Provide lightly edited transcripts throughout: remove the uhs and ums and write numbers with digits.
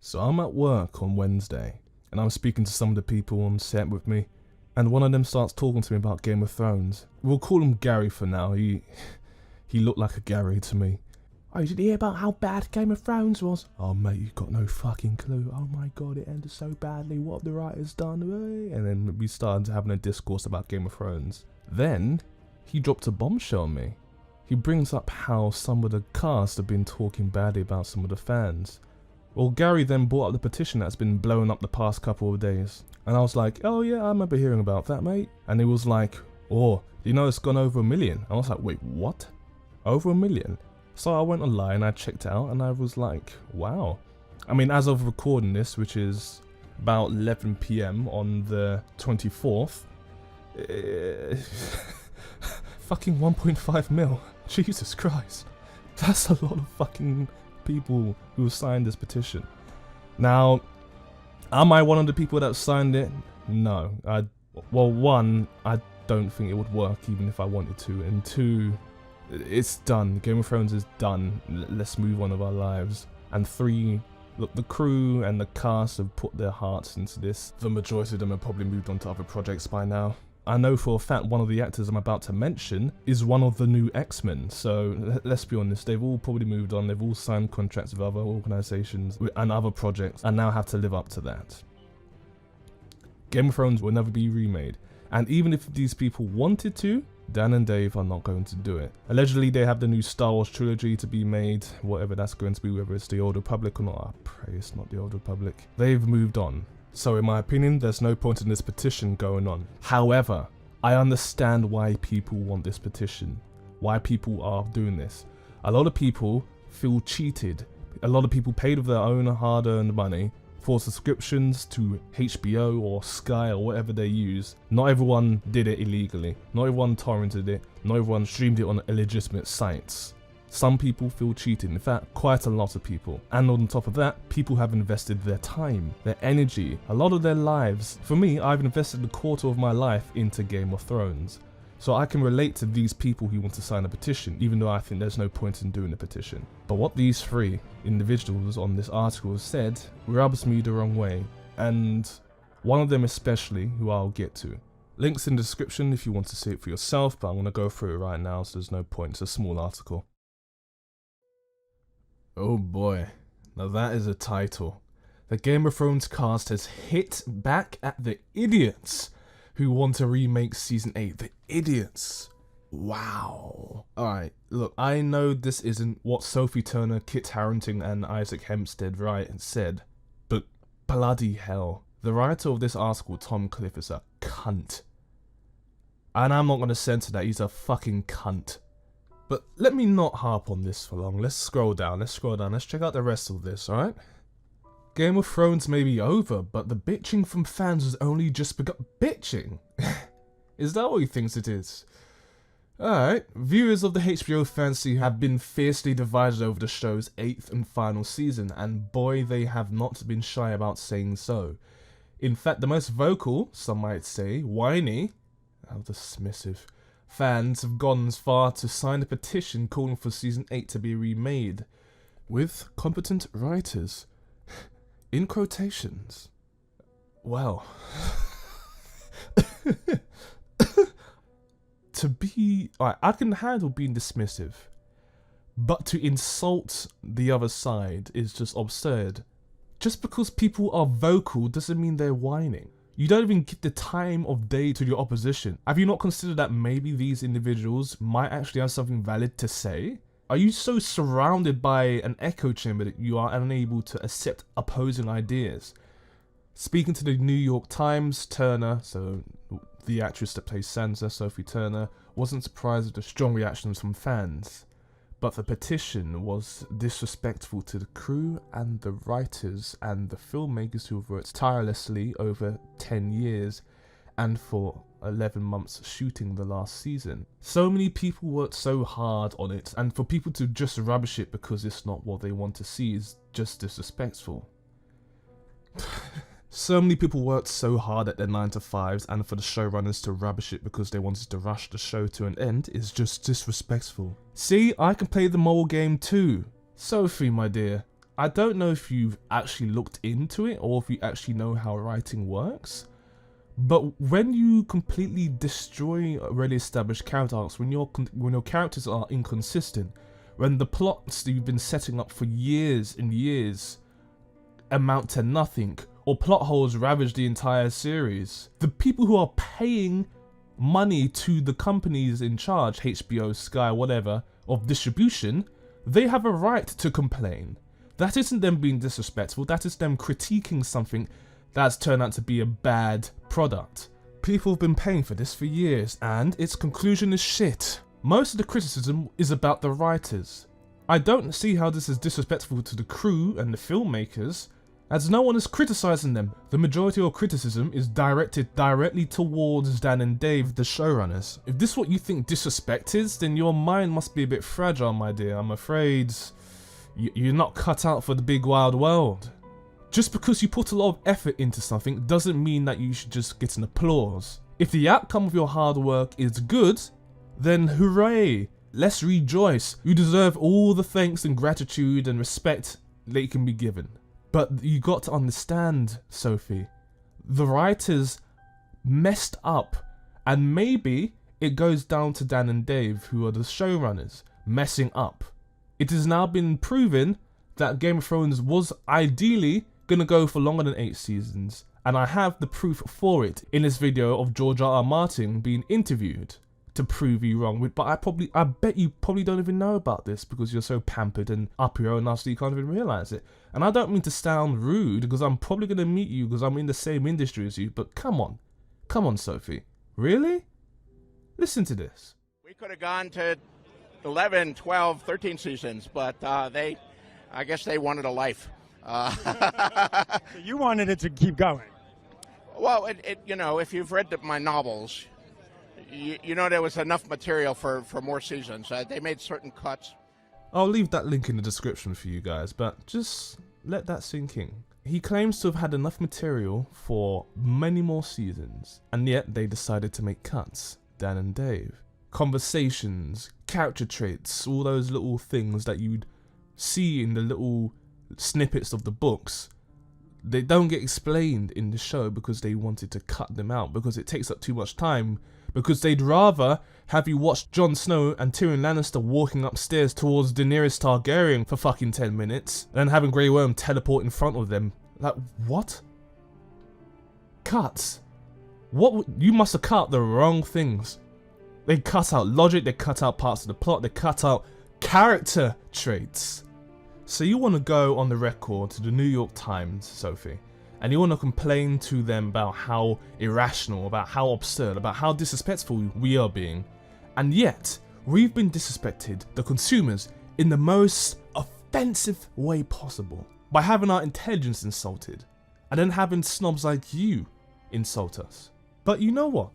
So I'm at work on Wednesday, and I'm speaking to some of the people on set with me, and one of them starts talking to me about Game of Thrones. We'll call him Gary for now. He looked like a Gary to me. Oh, did you hear about how bad Game of Thrones was? Oh mate, you got no fucking clue. Oh my god, it ended so badly. What have the writers done? And then we started having a discourse about Game of Thrones. Then he dropped a bombshell on me. He brings up how some of the cast have been talking badly about some of the fans. Well, Gary then brought up the petition that's been blowing up the past couple of days. And I was like, oh yeah, I remember hearing about that, mate. And it was like, oh, you know it's gone over 1 million. I was like, wait, what? Over 1 million? So I went online, I checked out, and I was like, wow. I mean, as of recording this, which is about 11 PM on the 24th, fucking 1.5 mil. Jesus Christ. That's a lot of fucking people who signed this petition. Now, am I one of the people that signed it? No. Well, one, I don't think it would work even if I wanted to, and two, it's done. Game of Thrones is done. Let's move on with our lives. And three, look, the crew and the cast have put their hearts into this. The majority of them have probably moved on to other projects by now. I know for a fact one of the actors I'm about to mention is one of the new X-Men, so let's be honest, they've all probably moved on, they've all signed contracts with other organisations and other projects and now have to live up to that. Game of Thrones will never be remade, and even if these people wanted to, Dan and Dave are not going to do it. Allegedly they have the new Star Wars trilogy to be made, whatever that's going to be, whether it's the Old Republic or not. I pray it's not the Old Republic. They've moved on. So in my opinion, there's no point in this petition going on. However, I understand why people want this petition, why people are doing this. A lot of people feel cheated. A lot of people paid with their own hard-earned money for subscriptions to HBO or Sky or whatever they use. Not everyone did it illegally. Not everyone torrented it. Not everyone streamed it on illegitimate sites. Some people feel cheated, in fact, quite a lot of people. And on top of that, people have invested their time, their energy, a lot of their lives. For me, I've invested a quarter of my life into Game of Thrones. So I can relate to these people who want to sign a petition, even though I think there's no point in doing a petition. But what these three individuals on this article said rubs me the wrong way. And one of them especially, who I'll get to. Links in the description if you want to see it for yourself, but I'm going to go through it right now, so there's no point. It's a small article. Oh boy, now that is a title. The Game of Thrones cast has hit back at the idiots who want to remake Season 8. The idiots. Wow. Alright, look, I know this isn't what Sophie Turner, Kit Harington and Isaac Hempstead said, but bloody hell. The writer of this article, Tom Cliff, is a cunt. And I'm not going to censor that, he's a fucking cunt. But let me not harp on this for long. Let's scroll down, let's check out the rest of this, alright? Game of Thrones may be over, but the bitching from fans has only just begun. Bitching? Is that what he thinks it is? Alright, viewers of the HBO fantasy have been fiercely divided over the show's 8th and final season, and boy, they have not been shy about saying so. In fact, the most vocal, some might say, whiny, how dismissive, fans have gone as far to sign a petition calling for Season 8 to be remade, with competent writers. In quotations. Well. To be... I can handle being dismissive, but to insult the other side is just absurd. Just because people are vocal doesn't mean they're whining. You don't even give the time of day to your opposition. Have you not considered that maybe these individuals might actually have something valid to say? Are you so surrounded by an echo chamber that you are unable to accept opposing ideas? Speaking to the New York Times, Turner, so the actress that plays Sansa, Sophie Turner, wasn't surprised at the strong reactions from fans. But the petition was disrespectful to the crew and the writers and the filmmakers who have worked tirelessly over 10 years and for 11 months shooting the last season. So many people worked so hard on it, and for people to just rubbish it because it's not what they want to see is just disrespectful. So many people worked so hard at their 9-to-5s, and for the showrunners to rubbish it because they wanted to rush the show to an end is just disrespectful. See, I can play the moral game too. Sophie, my dear, I don't know if you've actually looked into it or if you actually know how writing works, but when you completely destroy already established character arcs, when your characters are inconsistent, when the plots that you've been setting up for years and years amount to nothing, or plot holes ravage the entire series, the people who are paying money to the companies in charge, HBO, Sky, whatever, of distribution, they have a right to complain. That isn't them being disrespectful, that is them critiquing something that's turned out to be a bad product. People have been paying for this for years, and its conclusion is shit. Most of the criticism is about the writers. I don't see how this is disrespectful to the crew and the filmmakers, as no one is criticizing them. The majority of criticism is directed directly towards Dan and Dave, the showrunners. If this is what you think disrespect is, then your mind must be a bit fragile, my dear. I'm afraid you're not cut out for the big wild world. Just because you put a lot of effort into something doesn't mean that you should just get an applause. If the outcome of your hard work is good, then hooray, let's rejoice. You deserve all the thanks and gratitude and respect that you can be given. But you got to understand, Sophie, the writers messed up, and maybe it goes down to Dan and Dave, who are the showrunners, messing up. It has now been proven that Game of Thrones was ideally gonna go for longer than 8 seasons, and I have the proof for it in this video of George R.R. Martin being interviewed to prove you wrong. But I bet you probably don't even know about this because you're so pampered and up your own ass that you can't even realize it. And I don't mean to sound rude because I'm probably gonna meet you because I'm in the same industry as you, but come on, Sophie, really? Listen to this. We could have gone to 11, 12, 13 seasons, but I guess they wanted a life. So you wanted it to keep going. Well, you know, if you've read my novels, you know there was enough material for more seasons. They made certain cuts. I'll leave that link in the description for you guys, but just let that sink in. He claims to have had enough material for many more seasons, and yet they decided to make cuts, Dan and Dave. Conversations, character traits, all those little things that you'd see in the little snippets of the books, they don't get explained in the show because they wanted to cut them out, because it takes up too much time, because they'd rather have you watch Jon Snow and Tyrion Lannister walking upstairs towards Daenerys Targaryen for fucking 10 minutes than having Grey Worm teleport in front of them. Like, what? Cuts? What? You must have cut the wrong things. They cut out logic, they cut out parts of the plot, they cut out character traits. So you want to go on the record to the New York Times, Sophie, and you want to complain to them about how irrational, about how absurd, about how disrespectful we are being. And yet, we've been disrespected, the consumers, in the most offensive way possible. By having our intelligence insulted, and then having snobs like you insult us. But you know what?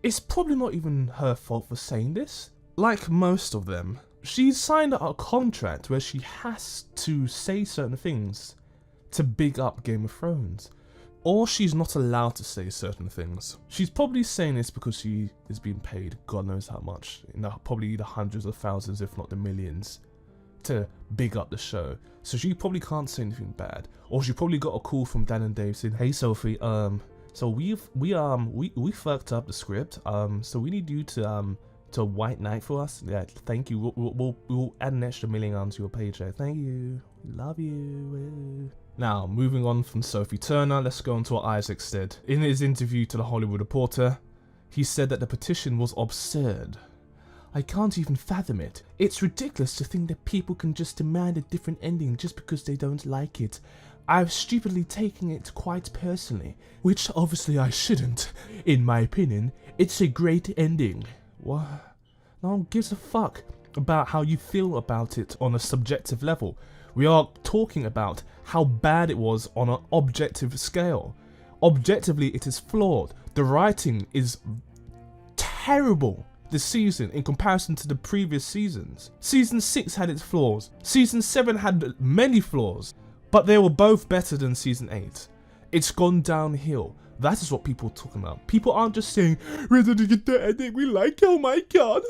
It's probably not even her fault for saying this. Like most of them, she's signed a contract where she has to say certain things to big up Game of Thrones. Or she's not allowed to say certain things. She's probably saying this because she is being paid God knows how much, probably the hundreds of thousands if not the millions, to big up the show. So she probably can't say anything bad. Or she probably got a call from Dan and Dave saying, "Hey Sophie, so we fucked up the script. So we need you to white knight for us. Yeah, thank you. We'll add an extra $1 million onto your paycheck. Thank you. Love you." Now, moving on from Sophie Turner, let's go on to what Isaac said. In his interview to the Hollywood Reporter, he said that the petition was absurd. "I can't even fathom it. It's ridiculous to think that people can just demand a different ending just because they don't like it. I've stupidly taken it quite personally, which obviously I shouldn't. In my opinion, it's a great ending." What? No one gives a fuck about how you feel about it on a subjective level. We are talking about how bad it was on an objective scale. Objectively, it is flawed. The writing is terrible this season in comparison to the previous seasons. Season 6 had its flaws. Season 7 had many flaws, but they were both better than Season 8. It's gone downhill. That is what people are talking about. People aren't just saying, "We're gonna get the ending we like, oh my god,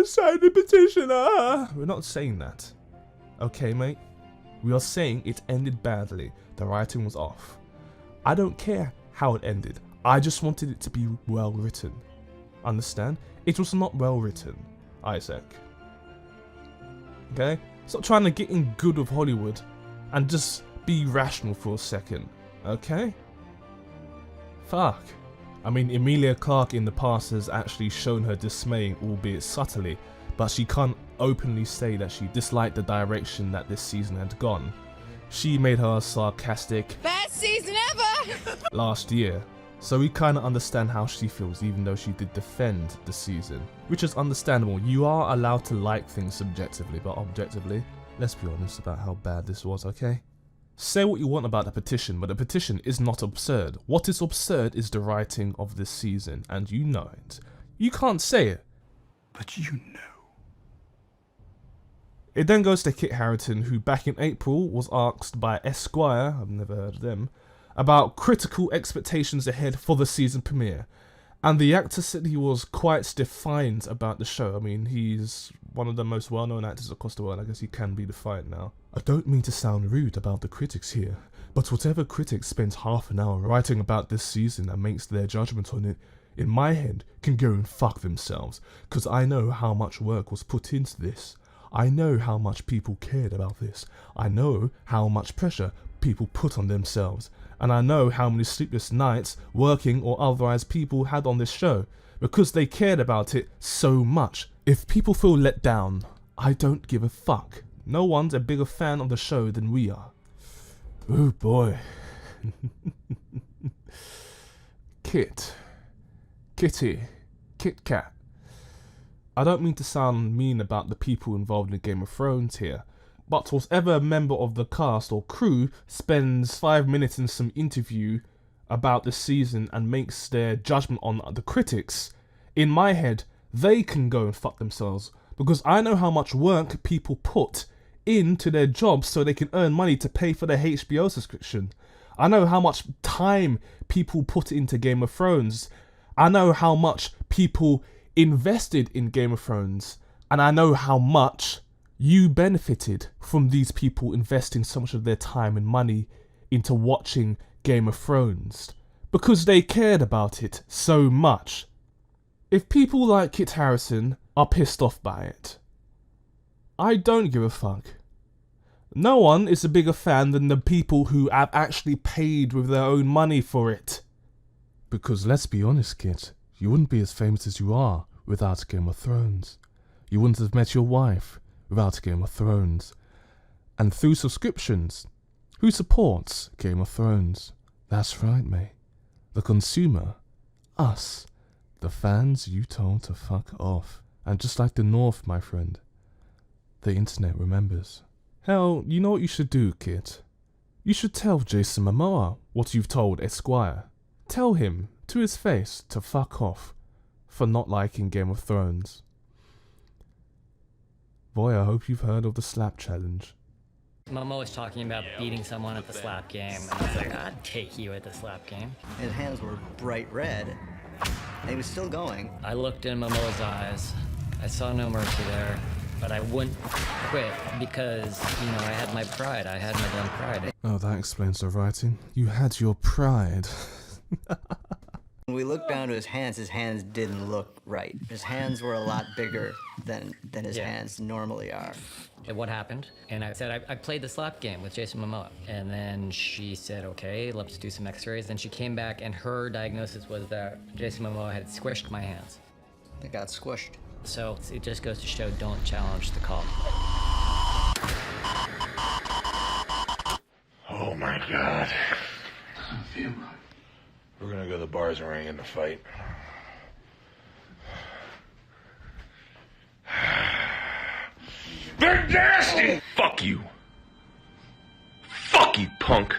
sign the petition, We're not saying that. Okay, mate? We are saying it ended badly. The writing was off. I don't care how it ended. I just wanted it to be well written. Understand? It was not well written, Isaac. Okay? Stop trying to get in good with Hollywood and just be rational for a second. Okay? Fuck. I mean, Emilia Clarke in the past has actually shown her dismay, albeit subtly, but she can't openly say that she disliked the direction that this season had gone. She made her sarcastic Best season ever! last year, so we kind of understand how she feels, even though she did defend the season, which is understandable. You are allowed to like things subjectively, but objectively, let's be honest about how bad this was, okay? Say what you want about the petition, but the petition is not absurd. What is absurd is the writing of this season, and you know it. You can't say it. But you know. It then goes to Kit Harington, who back in April was asked by Esquire, I've never heard of them, about critical expectations ahead for the season premiere. And the actor said he was quite defiant about the show. I mean, he's one of the most well-known actors across the world. I guess he can be defiant now. I don't mean to sound rude about the critics here, but whatever critic spends half an hour writing about this season and makes their judgment on it, in my head, can go and fuck themselves, because I know how much work was put into this. I know how much people cared about this. I know how much pressure people put on themselves. And I know how many sleepless nights, working or otherwise, people had on this show, because they cared about it so much. If people feel let down, I don't give a fuck. No one's a bigger fan of the show than we are. Oh boy. Kit. Kitty. Kit Kat. I don't mean to sound mean about the people involved in Game of Thrones here, but whatever member of the cast or crew spends 5 minutes in some interview about the season and makes their judgment on the critics, in my head, they can go and fuck themselves, because I know how much work people put into their jobs so they can earn money to pay for their HBO subscription. I know how much time people put into Game of Thrones. I know how much people invested in Game of Thrones, and I know how much you benefited from these people investing so much of their time and money into watching Game of Thrones, because they cared about it so much. If people like Kit Harington are pissed off by it, I don't give a fuck. No one is a bigger fan than the people who have actually paid with their own money for it. Because let's be honest, Kit, you wouldn't be as famous as you are without Game of Thrones. You wouldn't have met your wife without Game of Thrones. And through subscriptions, who supports Game of Thrones? That's right, mate. The consumer. Us. The fans you told to fuck off. And just like the North, my friend, the internet remembers. Hell, you know what you should do, Kit? You should tell Jason Momoa what you've told Esquire. Tell him, to his face, to fuck off for not liking Game of Thrones. Boy, I hope you've heard of the slap challenge. Momoa was talking about beating someone at the slap game, and I was like, I'd take you at the slap game. His hands were bright red, and he was still going. I looked in Momoa's eyes. I saw no mercy there, but I wouldn't quit because, you know, I had my pride. I had my damn pride. Oh, that explains the writing. You had your pride. When we looked down to his hands didn't look right. His hands were a lot bigger than his hands normally are. And what happened? And I said, I played the slap game with Jason Momoa. And then she said, okay, let's do some x-rays. Then she came back and her diagnosis was that Jason Momoa had squished my hands. They got squished. So it just goes to show, don't challenge the call. Oh my God. Doesn't feel right. We're gonna go to the bars and we're gonna get in a fight. They're nasty! Fuck you. Fuck you, punk.